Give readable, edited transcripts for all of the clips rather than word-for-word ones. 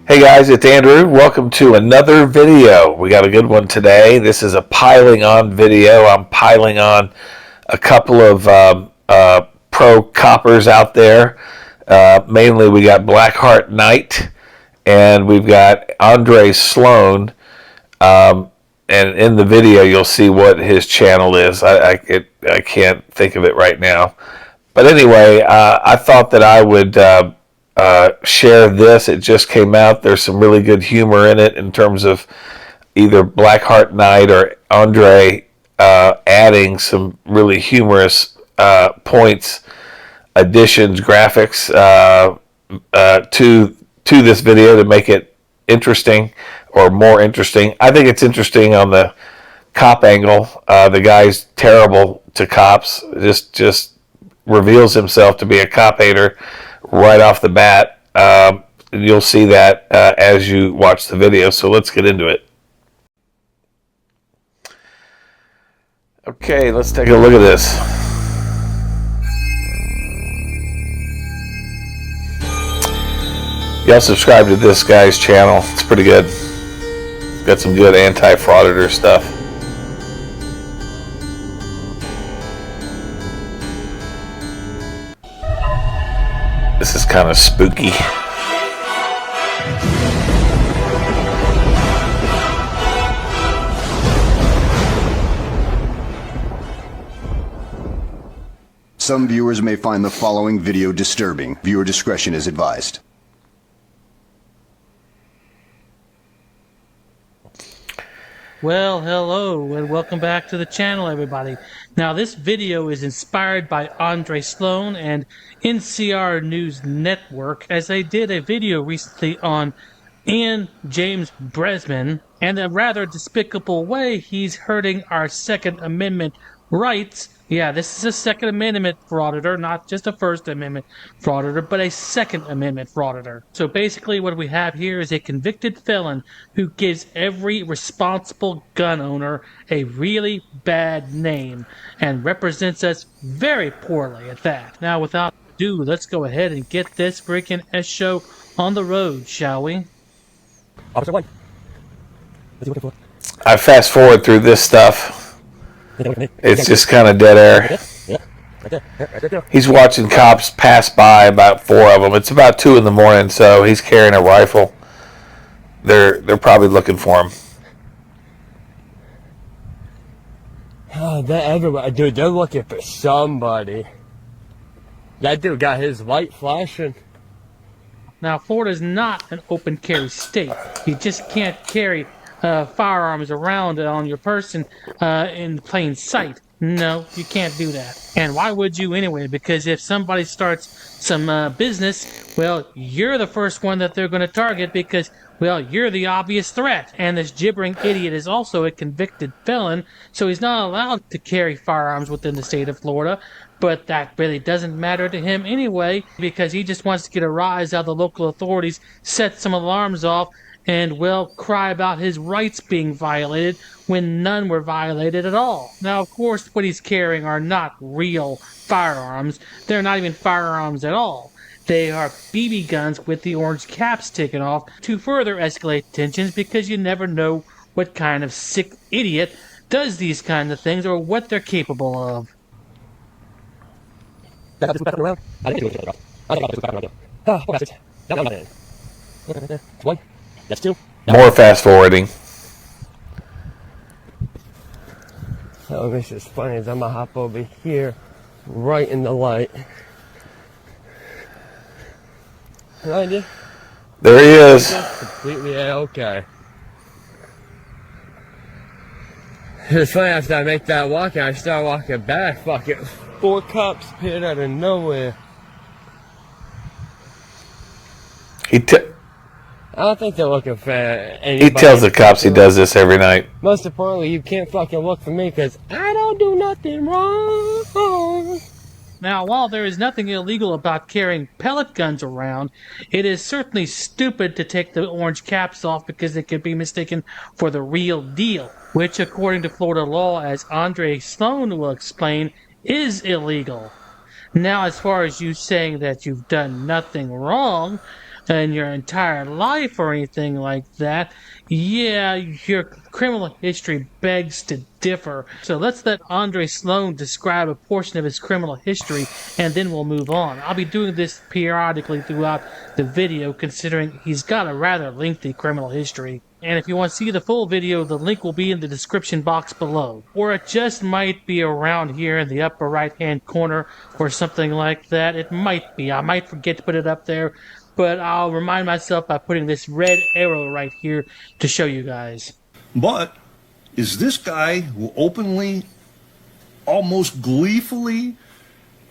Hey guys, it's Andrew. Welcome to another video. We got a good one today. This is a piling on video. I'm piling on a couple of pro coppers out there. Mainly we got Blackheart Knight and we've got Andre Sloan. And in the video you'll see what his channel is. I can't think of it right now. But anyway, I thought that I would share this. It just came out. There's some really good humor in it in terms of either Blackheart Knight or Andre adding some really humorous points, additions, graphics to this video to make it interesting or more interesting. I think it's interesting on the cop angle. The guy's terrible to cops. Just reveals himself to be a cop hater right off the bat. You'll see that as you watch the video. So let's get into it. Okay, let's take a look at this. Y'all subscribe to this guy's channel. It's pretty good. Got some good anti-frauditor stuff. This is kind of spooky. Some viewers may find the following video disturbing. Viewer discretion is advised. Well, hello and welcome back to the channel, everybody. Now, this video is inspired by Andre Sloan and NCR News Network, as they did a video recently on Ian James Bresman and a rather despicable way he's hurting our Second Amendment rights. Yeah, this is a Second Amendment frauditor, not just a First Amendment frauditor, but a Second Amendment frauditor. So basically what we have here is a convicted felon who gives every responsible gun owner a really bad name and represents us very poorly at that. Now, without ado, let's go ahead and get this freaking S-show on the road, shall we? Officer 1. What's he looking for? I fast forward through this stuff. It's just kind of dead air. He's watching cops pass by, about 4 of them. It's about 2 in the morning, so he's carrying a rifle. They're probably looking for him. Oh, they're everywhere. Dude, they're looking for somebody. That dude got his light flashing. Now, Florida's not an open carry state. You just can't carry firearms around on your person in plain sight. No, you can't do that. And why would you anyway? Because if somebody starts some business, well, you're the first one that they're going to target because, well, you're the obvious threat. And this gibbering idiot is also a convicted felon, so he's not allowed to carry firearms within the state of Florida. But that really doesn't matter to him anyway, because he just wants to get a rise out of the local authorities, set some alarms off, and, well, cry about his rights being violated when none were violated at all. Now, of course, what he's carrying are not real firearms. They're not even firearms at all. They are BB guns with the orange caps taken off to further escalate tensions, because you never know what kind of sick idiot does these kinds of things or what they're capable of. I think oh, poor bastards. No, not in. That's 1. That's 2. More fast forwarding. Oh, this is funny. I'm gonna hop over here, right in the light. Behind you. There he is. Completely okay. It's funny, after I make that walk, I start walking back. Fuck it. 4 cops appeared out of nowhere. I don't think they're looking for anybody. He tells the cops he does this every night. Most importantly, you can't fucking look for me because I don't do nothing wrong. Now, while there is nothing illegal about carrying pellet guns around, it is certainly stupid to take the orange caps off because they could be mistaken for the real deal, which, according to Florida law, as Andre Sloan will explain, is illegal. Now, as far as you saying that you've done nothing wrong, in your entire life or anything like that, yeah, your criminal history begs to differ. So let's let Andre Sloan describe a portion of his criminal history, and then we'll move on. I'll be doing this periodically throughout the video, considering he's got a rather lengthy criminal history. And if you want to see the full video, the link will be in the description box below. Or it just might be around here in the upper right-hand corner or something like that. It might be. I might forget to put it up there, but I'll remind myself by putting this red arrow right here to show you guys. But is this guy who openly, almost gleefully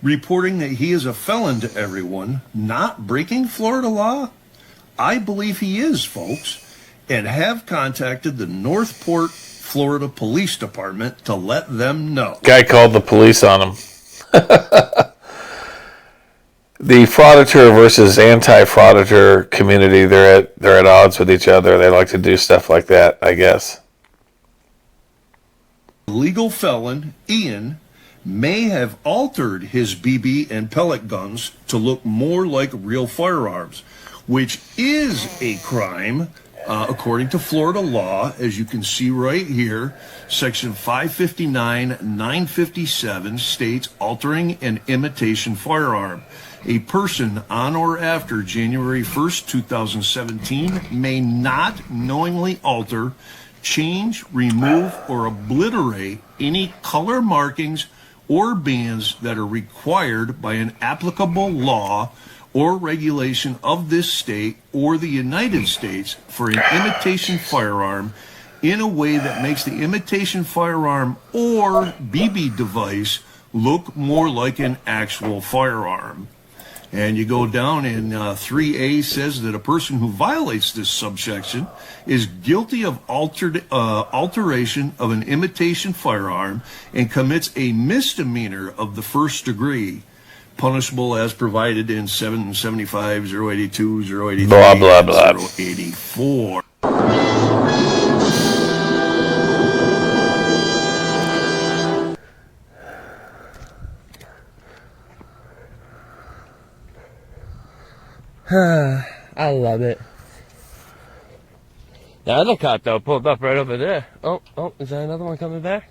reporting that he is a felon to everyone, not breaking Florida law? I believe he is, folks, and have contacted the Northport, Florida Police Department to let them know. Guy called the police on him. The frauditor versus anti-frauditor community, they're at odds with each other. They like to do stuff like that, I guess. Legal felon Ian may have altered his BB and pellet guns to look more like real firearms, which is a crime according to Florida law, as you can see right here. Section 559-957 states altering an imitation firearm. A person on or after January 1st, 2017 may not knowingly alter, change, remove, or obliterate any color markings or bands that are required by an applicable law or regulation of this state or the United States for an imitation firearm in a way that makes the imitation firearm or BB device look more like an actual firearm. And you go down in 3A says that a person who violates this subsection is guilty of alteration of an imitation firearm and commits a misdemeanor of the first degree, punishable as provided in 775, 082, 083, Blah, blah, blah. 084. I love it. The other cop, though, pulled up right over there. Oh, is there another one coming back?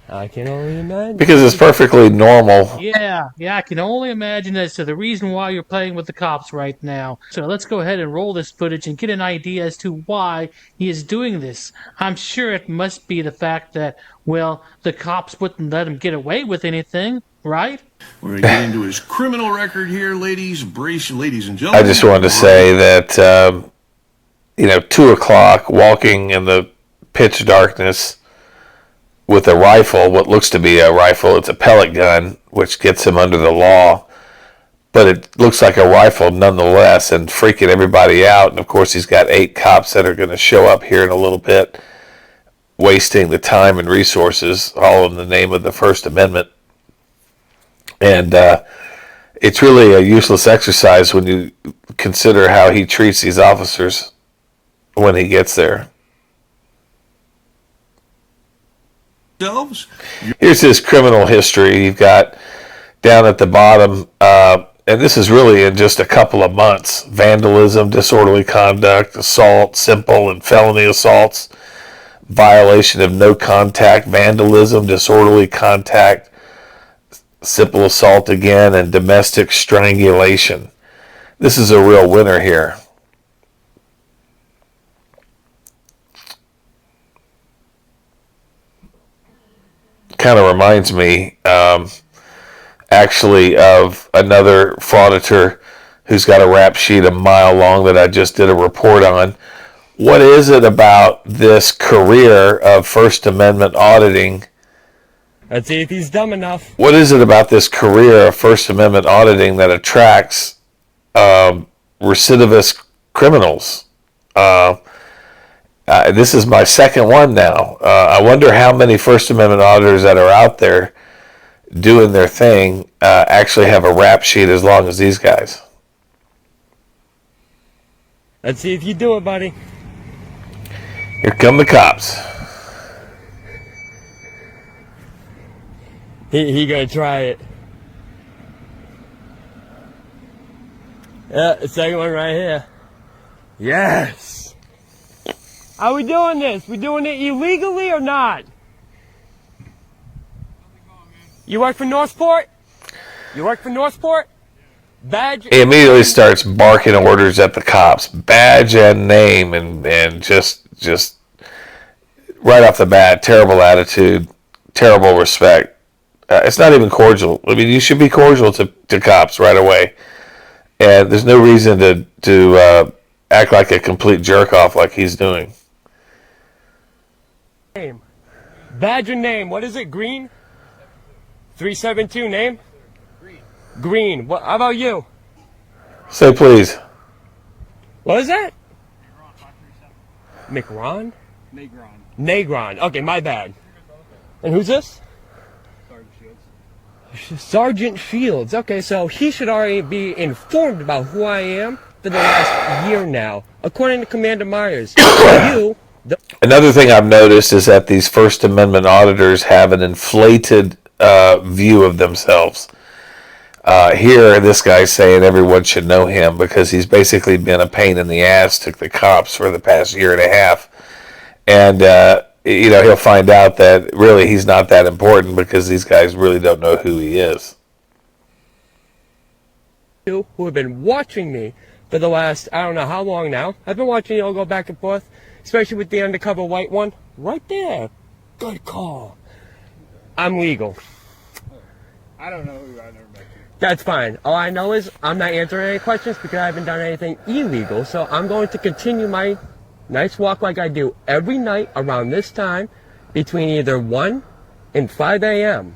I can only imagine. Because it's perfectly normal. Yeah, I can only imagine as to the reason why you're playing with the cops right now. So let's go ahead and roll this footage and get an idea as to why he is doing this. I'm sure it must be the fact that, well, the cops wouldn't let him get away with anything, right? We're going to get into his criminal record here, ladies. Brace, ladies and gentlemen. I just wanted to say that, 2 o'clock, walking in the pitch darkness with a rifle, what looks to be a rifle, it's a pellet gun, which gets him under the law, but it looks like a rifle nonetheless, and freaking everybody out. And of course he's got 8 cops that are going to show up here in a little bit, wasting the time and resources, all in the name of the First Amendment. And it's really a useless exercise when you consider how he treats these officers when he gets there. Here's his criminal history. You've got down at the bottom, and this is really in just a couple of months: vandalism, disorderly conduct, assault, simple and felony assaults, violation of no contact, vandalism, disorderly contact, simple assault again, and domestic strangulation. This is a real winner here. Kind of reminds me actually of another frauditor who's got a rap sheet a mile long that I just did a report on. What is it about this career of First Amendment auditing? Let's see if he's dumb enough. What is it about this career of First Amendment auditing that attracts recidivist criminals? This is my second one now. I wonder how many First Amendment auditors that are out there doing their thing actually have a rap sheet as long as these guys. Let's see if you do it, buddy. Here come the cops. He gonna try it. The second one right here. Yes. Are we doing this? We doing it illegally or not? You work for Northport? You work for Northport? Badge. He immediately starts barking orders at the cops, badge and name, and just right off the bat, terrible attitude, terrible respect. It's not even cordial. I mean, you should be cordial to cops right away, and there's no reason to act like a complete jerk off like he's doing. Name. Badge and name. What is it? Green? 372 name? Green. What? How about you? Say please. What is that? McRon? Negron. Okay, my bad. And who's this? Sergeant Fields. Okay, so he should already be informed about who I am for the last year now, according to Commander Myers. You, Another thing I've noticed is that these First Amendment auditors have an inflated view of themselves. Here, this guy's saying everyone should know him because he's basically been a pain in the ass to the cops for the past year and a half. And, he'll find out that really he's not that important because these guys really don't know who he is. who have been watching me for the last, I don't know how long now. I've been watching you all go back and forth, especially with the undercover white one. Right there. Good call. I'm legal. I don't know who you are. I've never met you. That's fine. All I know is I'm not answering any questions because I haven't done anything illegal. So I'm going to continue my nice walk like I do every night around this time between either 1 and 5 a.m.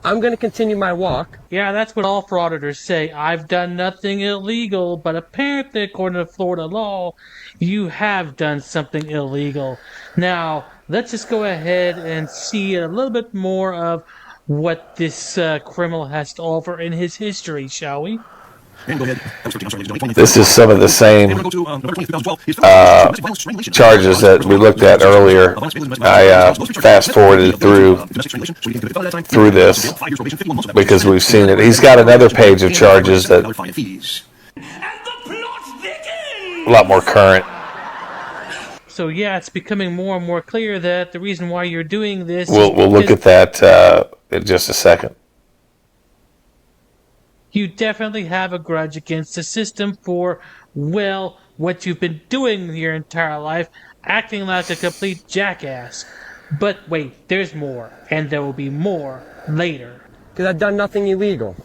I'm going to continue my walk. Yeah, that's what all frauditors say. I've done nothing illegal, but apparently, according to Florida law, you have done something illegal. Now, let's just go ahead and see a little bit more of what this criminal has to offer in his history, shall we? This is some of the same charges that we looked at earlier. I fast forwarded through this because we've seen it. He's got another page of charges that a lot more current. So yeah, it's becoming more and more clear that the reason why you're doing this. We'll look at that in just a second. You definitely have a grudge against the system for, well, what you've been doing your entire life, acting like a complete jackass. But wait, there's more, and there will be more later. Because I've done nothing illegal.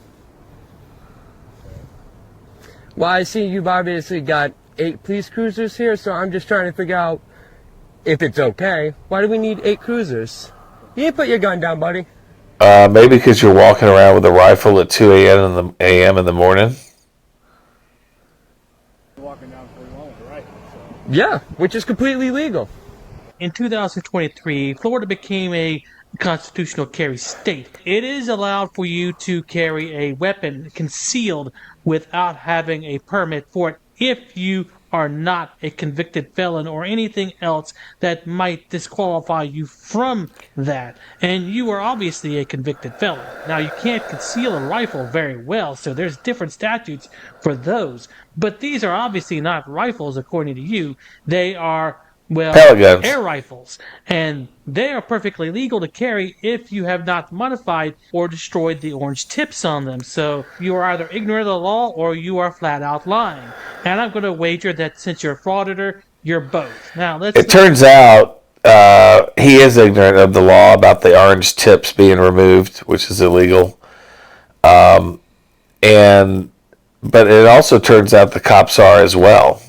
Well, I see you've obviously got 8 police cruisers here, so I'm just trying to figure out if it's okay. Why do we need 8 cruisers? You didn't put your gun down, buddy. Maybe because you're walking around with a rifle at 2 a.m. in the morning. Walking down 41 with the rifle. So. Yeah, which is completely legal. In 2023, Florida became a constitutional carry state. It is allowed for you to carry a weapon concealed without having a permit for it if you are not a convicted felon or anything else that might disqualify you from that. And you are obviously a convicted felon. Now, you can't conceal a rifle very well, so there's different statutes for those. But these are obviously not rifles, according to you. They are, well, pellet guns. Air rifles. And they are perfectly legal to carry if you have not modified or destroyed the orange tips on them. So you are either ignorant of the law or you are flat out lying. And I'm going to wager that since you're a frauditor, you're both. Now, It turns out he is ignorant of the law about the orange tips being removed, which is illegal. But it also turns out the cops are as well.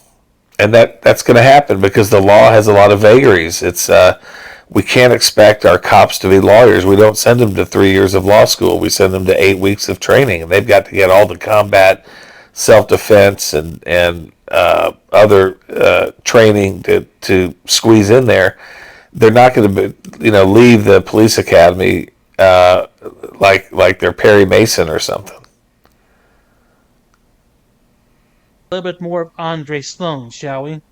And that's going to happen because the law has a lot of vagaries. It's we can't expect our cops to be lawyers. We don't send them to 3 years of law school. We send them to 8 weeks of training, and they've got to get all the combat, self-defense, and other training to squeeze in there. They're not going to leave the police academy like they're Perry Mason or something. a little bit more of Andre Sloan, shall we?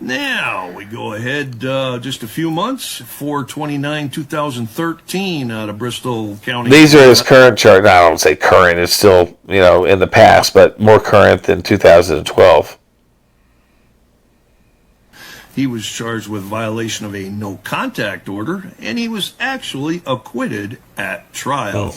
Now we go ahead just a few months, 4/29/2013, out of Bristol County. These are his current charge. No, I don't say current. It's still, in the past, but more current than 2012. He was charged with violation of a no contact order, and he was actually acquitted at trial.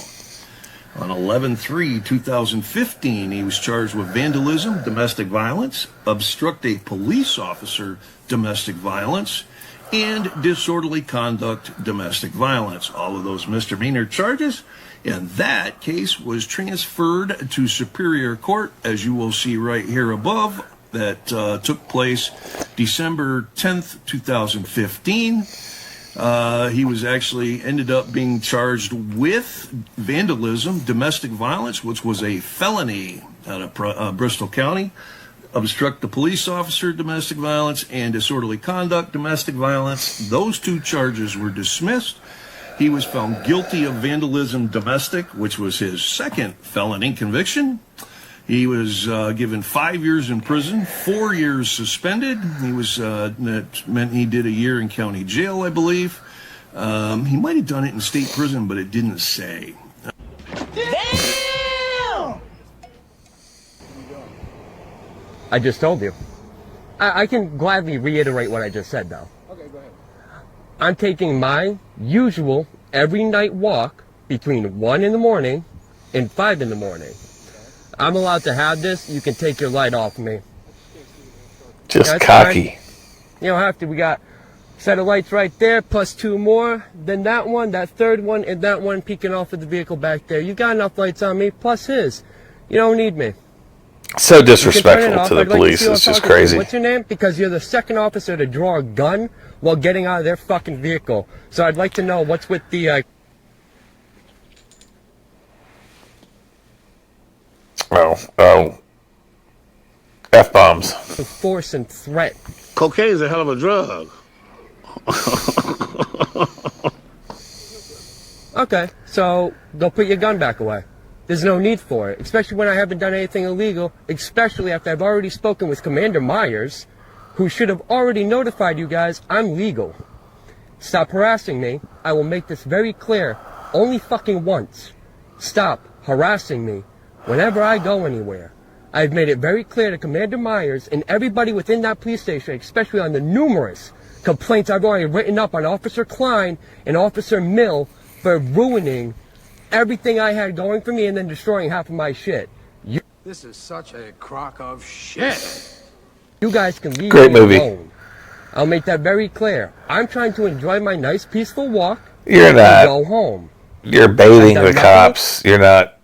On 11/3/2015, he was charged with vandalism, domestic violence, obstruct a police officer, domestic violence, and disorderly conduct, domestic violence. All of those misdemeanor charges. And that case was transferred to Superior Court, as you will see right here above, that took place December 10th, 2015. He was actually ended up being charged with vandalism, domestic violence, which was a felony out of Bristol County, obstruct the police officer, domestic violence, and disorderly conduct, domestic violence. Those two charges were dismissed. He was found guilty of vandalism domestic, which was his second felony conviction. He was given 5 years in prison, 4 years suspended. That meant he did a year in county jail, I believe. He might have done it in state prison, but it didn't say. Damn! I just told you. I can gladly reiterate what I just said, though. Okay, go ahead. I'm taking my usual every night walk between 1 in the morning and 5 in the morning. I'm allowed to have this. You can take your light off me. Just That's cocky. fine. You don't have to. We got a set of lights right there, plus 2 more. Then that one, that third one, and that one peeking off of the vehicle back there. You got enough lights on me, plus his. You don't need me. So disrespectful You can turn it off. to the I'd like police. see who It's I'm just talking to. crazy. What's your name? Because you're the second officer to draw a gun while getting out of their fucking vehicle. So I'd like to know what's with the Oh. F-bombs. force and threat. Cocaine is a hell of a drug. Okay, so go put your gun back away. There's no need for it, especially when I haven't done anything illegal, especially after I've already spoken with Commander Myers, who should have already notified you guys I'm legal. Stop harassing me. I will make this very clear, only fucking once. Stop harassing me whenever I go anywhere. I've made it very clear to Commander Myers and everybody within that police station, especially on the numerous complaints I've already written up on Officer Klein and Officer Mill for ruining everything I had going for me and then destroying half of my shit. This is such a crock of shit. You guys can leave Great me movie. alone. I'll make that very clear. I'm trying to enjoy my nice, peaceful walk You're and not. go home. You're baiting I've the done cops. You're not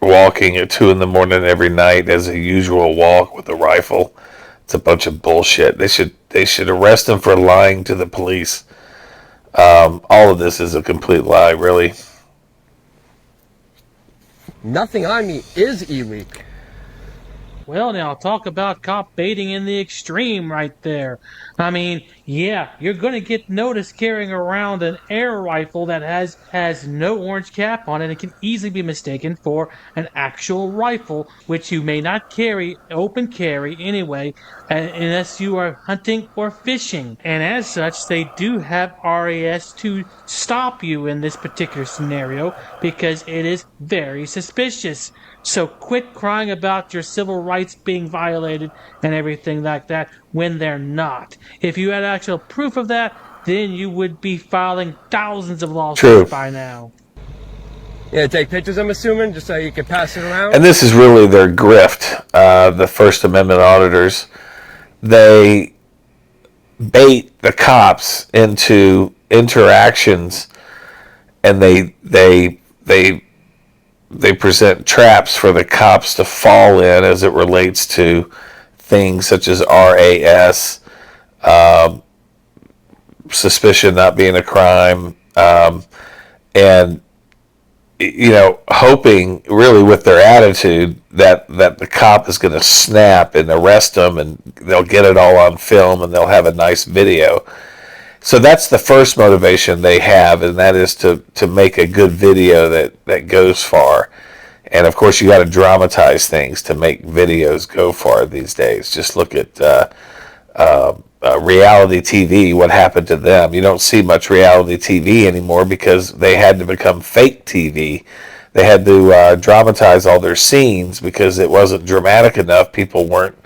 walking at 2 in the morning every night as a usual walk with a rifle. It's a bunch of bullshit. They should arrest him for lying to the police. All of this is a complete lie, really. Nothing on me is illegal. Well, now talk about cop baiting in the extreme right there. I mean, yeah, you're going to get noticed carrying around an air rifle that has no orange cap on it. It can easily be mistaken for an actual rifle, which you may not carry, open carry anyway, unless you are hunting or fishing. And as such, they do have RAS to stop you in this particular scenario because it is very suspicious. So quit crying about your civil rights being violated and everything like that when they're not. If you had actual proof of that, then you would be filing thousands of lawsuits True. by now. Yeah, take pictures, I'm assuming, just so you can pass it around. And this is really their grift, the First Amendment auditors. They bait the cops into interactions, and they present traps for the cops to fall in as it relates to things such as RAS, suspicion not being a crime, and hoping really with their attitude that the cop is going to snap and arrest them, and they'll get it all on film and they'll have a nice video. So that's the first motivation they have, and that is to make a good video that goes far. And of course, you got to dramatize things to make videos go far these days. Just look at reality TV, what happened to them. You don't see much reality TV anymore because they had to become fake TV. They had to dramatize all their scenes because it wasn't dramatic enough. People weren't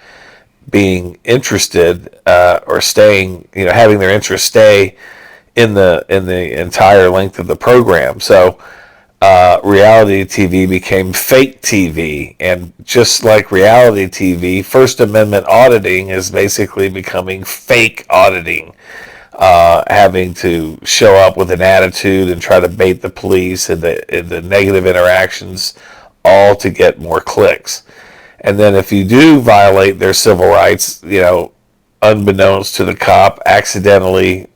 being interested or staying, having their interest stay in the entire length of the program. So reality TV became fake TV, and just like reality TV, First Amendment auditing is basically becoming fake auditing, having to show up with an attitude and try to bait the police and the negative interactions, all to get more clicks. And then if you do violate their civil rights, unbeknownst to the cop, accidentally,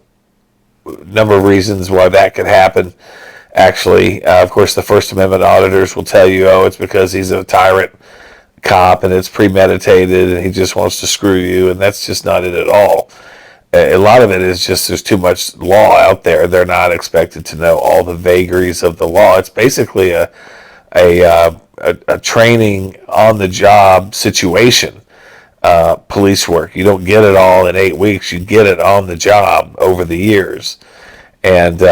number of reasons why that could happen. Actually, of course, the First Amendment auditors will tell you, it's because he's a tyrant cop and it's premeditated and he just wants to screw you, and that's just not it at all. A lot of it is just there's too much law out there. They're not expected to know all the vagaries of the law. It's basically a training on the job situation. Police work. You don't get it all in 8 weeks. You get it on the job over the years. And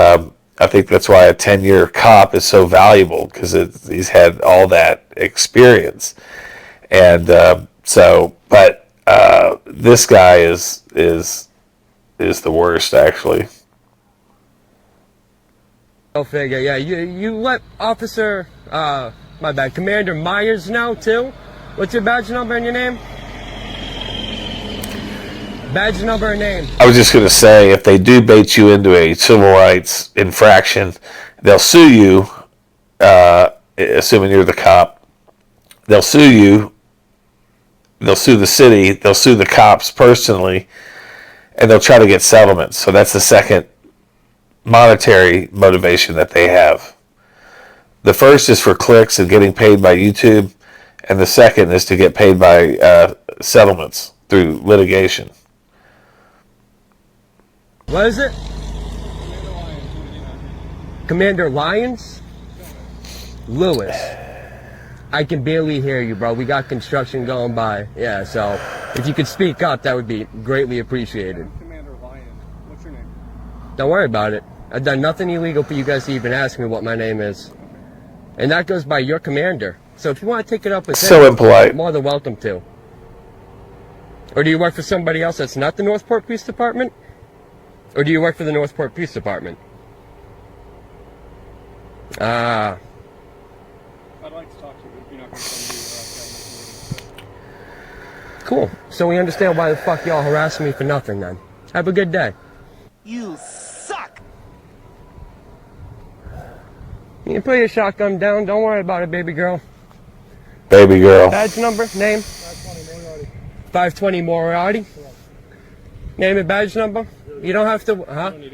I think that's why a 10-year cop is so valuable, because he's had all that experience. And but this guy is the worst, actually. Go figure. Yeah, you let Officer, my bad, Commander Myers know too? What's your badge number and your name? Badge number and name. I was just going to say, if they do bait you into a civil rights infraction, they'll sue you, assuming you're the cop. They'll sue you. They'll sue the city. They'll sue the cops personally, and they'll try to get settlements. So that's the second monetary motivation that they have. The first is for clicks and getting paid by YouTube, and the second is to get paid by settlements through litigation. What is it? Commander Lyons? Lewis. I can barely hear you, bro. We got construction going by. Yeah, so if you could speak up, that would be greatly appreciated. Commander Lyons. What's your name? Don't worry about it. I've done nothing illegal for you guys to even ask me what my name is. And that goes by your commander. So if you want to take it up with So him, impolite. you're more than welcome to. Or do you work for somebody else that's not the Northport Police Department? Or do you work for the Northport Police Department? Ah. I'd like to talk to you, but you're not going to tell me Cool. So we understand why the fuck y'all harassing me for nothing then. Have a good day. You suck! You can put your shotgun down. Don't worry about it, baby girl. Baby girl. Badge number, name? 520 Moriarty. Name and badge number? You don't have to, huh? You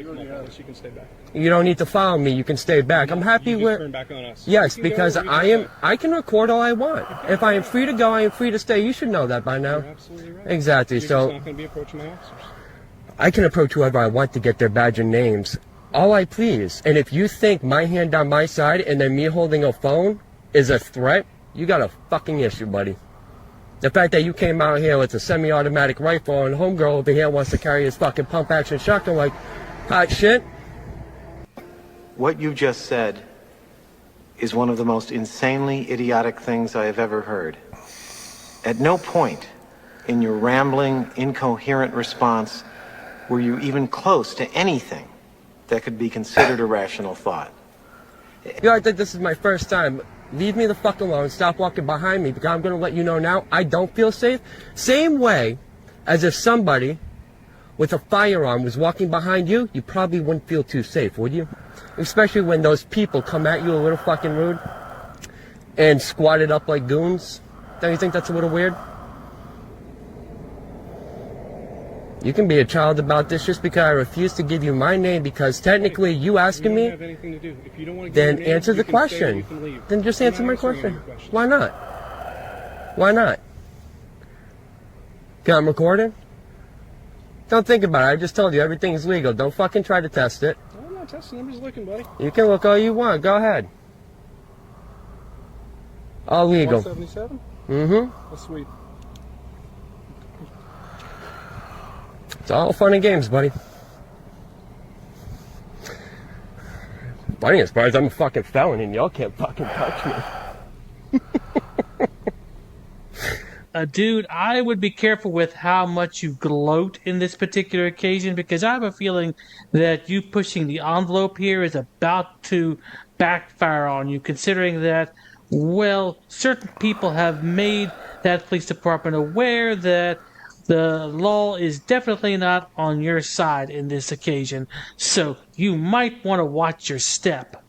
can stay back. You don't need to follow me. You can stay back. I'm happy with. Turn back on us. Yes, because I can record all I want. If I am free to go, I am free to stay. You should know that by now. You're absolutely right. Exactly. You're So just not going to be approaching my officers. I can approach whoever I want to get their badge and names. All I please. And if you think my hand on my side and then me holding a phone is a threat, you got a fucking issue, buddy. The fact that you came out here with a semi-automatic rifle and homegirl over here wants to carry his fucking pump-action shotgun like hot shit. What you just said is one of the most insanely idiotic things I have ever heard. At no point in your rambling, incoherent response were you even close to anything that could be considered a rational thought. You know, I think this is my first time. Leave me the fuck alone. Stop walking behind me, because I'm going to let you know now I don't feel safe. Same way as if somebody with a firearm was walking behind you, you probably wouldn't feel too safe, would you? Especially when those people come at you a little fucking rude and squatted up like goons. Don't you think that's a little weird? You can be a child about this just because I refuse to give you my name, because technically you asking me, Have anything to do. If you don't want to give then your name, answer the you can stay or question. you can leave. Then just I'm answer not my answering question. any questions. Why not? Why not? Okay, I'm recording? Don't think about it. I just told you everything's legal. Don't fucking try to test it. I'm not testing. I'm just looking, buddy. You can look all you want. Go ahead. All legal. 177? Mm-hmm. That's sweet. It's all fun and games, buddy. Funny as far as I'm a fucking felon and y'all can't fucking touch me. Dude, I would be careful with how much you gloat in this particular occasion, because I have a feeling that you pushing the envelope here is about to backfire on you, considering that, well, certain people have made that police department aware that the law is definitely not on your side in this occasion. So you might want to watch your step.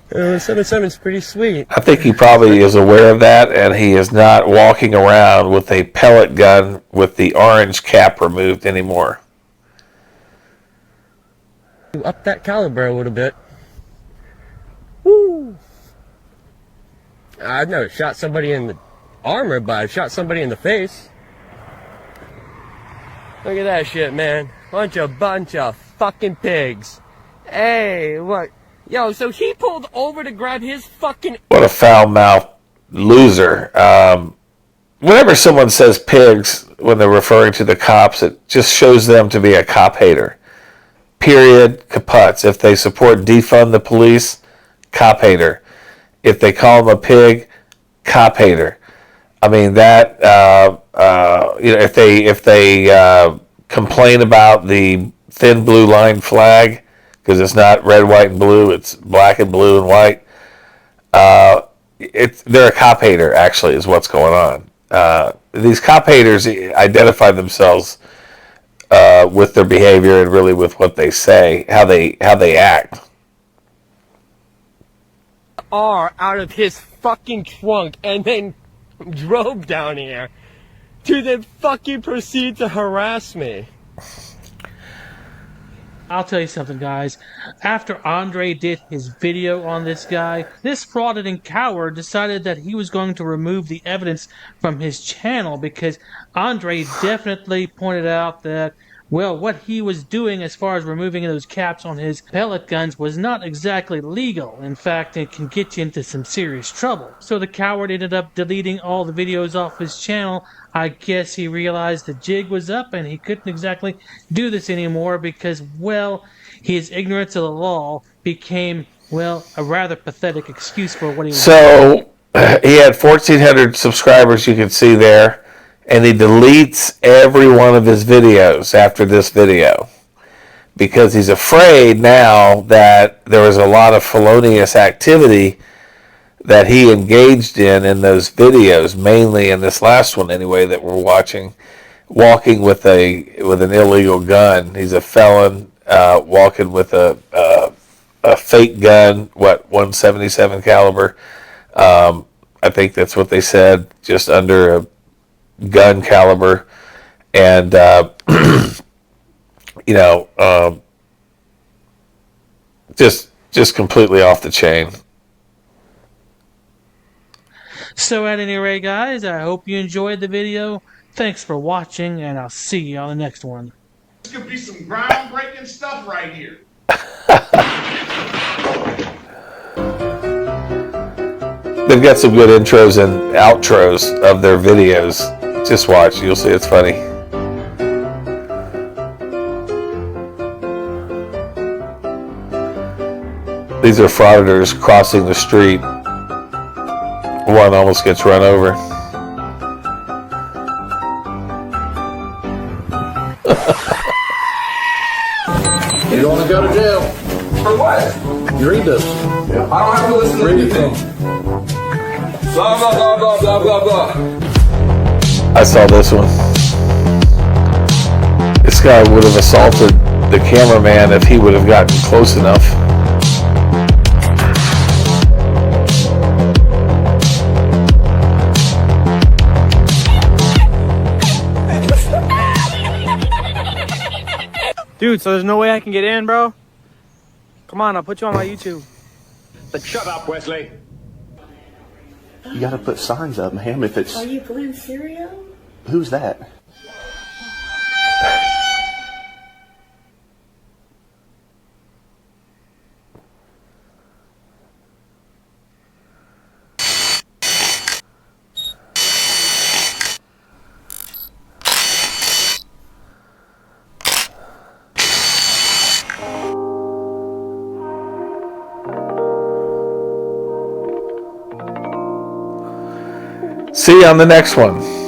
7-7's pretty sweet. I think he probably is aware of that, and he is not walking around with a pellet gun with the orange cap removed anymore. Up that caliber a little bit. Woo! I've never shot somebody in the armor, but I've shot somebody in the face. Look at that shit, man. Bunch of fucking pigs. Hey, what? Yo, so he pulled over to grab his fucking... What a foul-mouthed loser. Whenever someone says pigs when they're referring to the cops, it just shows them to be a cop hater. Period. Kaputs. If they support defund the police, cop hater. If they call them a pig, cop hater. I mean, that, if they complain about the thin blue line flag, because it's not red, white, and blue, it's black and blue and white. They're a cop hater, actually, is what's going on. These cop haters identify themselves with their behavior and really with what they say, how they act. Out of his fucking trunk and then drove down here to then fucking proceed to harass me. I'll tell you something, guys. After Andre did his video on this guy, this fraudulent coward decided that he was going to remove the evidence from his channel, because Andre definitely pointed out that, well, what he was doing as far as removing those caps on his pellet guns was not exactly legal. In fact, it can get you into some serious trouble. So the coward ended up deleting all the videos off his channel. I guess he realized the jig was up and he couldn't exactly do this anymore because, well, his ignorance of the law became, well, a rather pathetic excuse for what he was doing. So he had 1,400 subscribers, you can see there, and he deletes every one of his videos after this video because he's afraid now that there was a lot of felonious activity that he engaged in those videos, mainly in this last one anyway that we're watching, walking with an illegal gun. He's a felon, walking with a fake gun, 177 caliber. I think that's what they said, just under a gun caliber, and just completely off the chain. So at any rate, guys, I hope you enjoyed the video. Thanks for watching, and I'll see you on the next one. This could be some groundbreaking stuff right here. They've got some good intros and outros of their videos. Just watch, you'll see it's funny. These are frauditors crossing the street. One almost gets run over. You don't want to go to jail. For what? You read this. I don't have to listen to anything. Blah, blah, blah, blah, blah, blah, blah. I saw this one. This guy would have assaulted the cameraman if he would have gotten close enough. Dude, so there's no way I can get in, bro? Come on, I'll put you on my YouTube. But shut up, Wesley. You gotta put signs up, ma'am, if it's... Are you Glenn Serio? Who's that? See you on the next one.